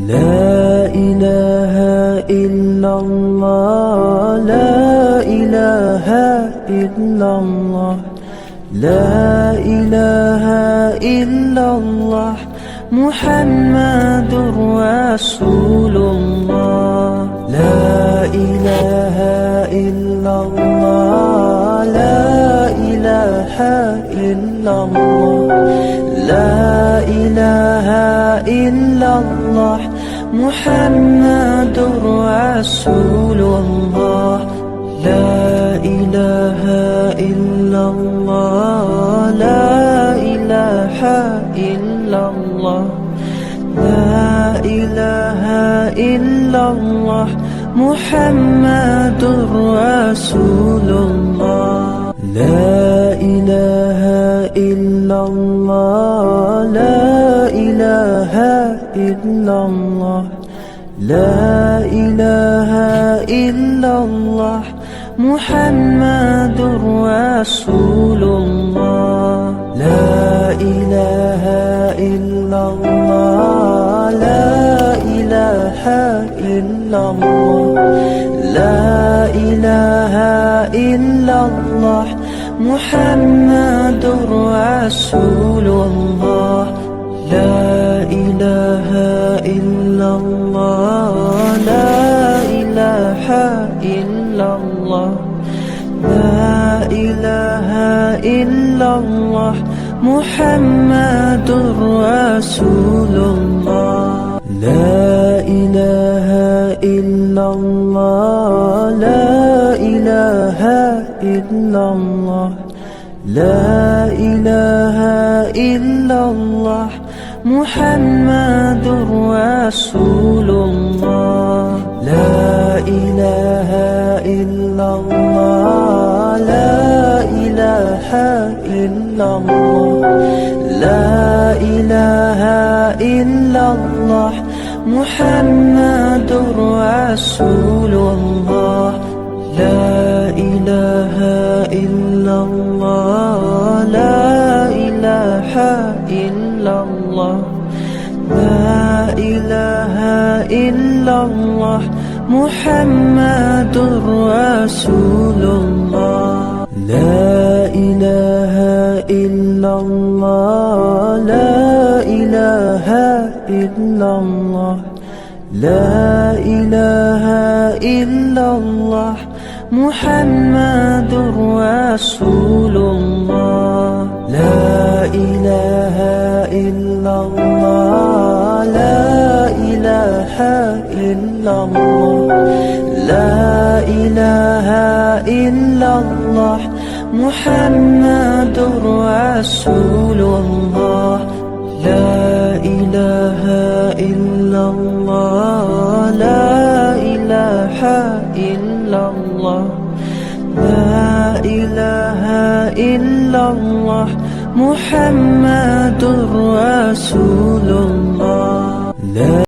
لا إله إلا الله لا إله إلا الله لا إله إلا الله محمد رسول الله لا إله إلا الله لا إله إلا الله لا إله إلا الله محمد رسول الله لا إله إلا الله لا إله إلا الله لا إله إلا الله محمد رسول الله لا إله إلا الله لا إله إلا الله لا إله إلا الله محمد رسول الله لا إله إلا الله لا إله إلا الله لا إله إلا الله محمد رسول الله لا إله إلا الله لا إله إلا الله لا إله إلا الله محمد رسول الله لا إله إلا الله لا إله إلا الله لا إله إلا الله محمد رسول الله لا إله إلا الله لا إله إلا الله لا إله إلا الله محمد رسول الله لا إله إلا الله لا إله إلا الله لا إله إلا الله محمد رسول الله لا إله إلا الله لا إله إلا الله لا إله إلا الله محمد رسول الله لا إله إلا الله لا إله إلا الله لا إله إلا الله محمد رسول الله لا إله إلا الله لا إله إلا الله لا إله إلا الله محمد رسول الله.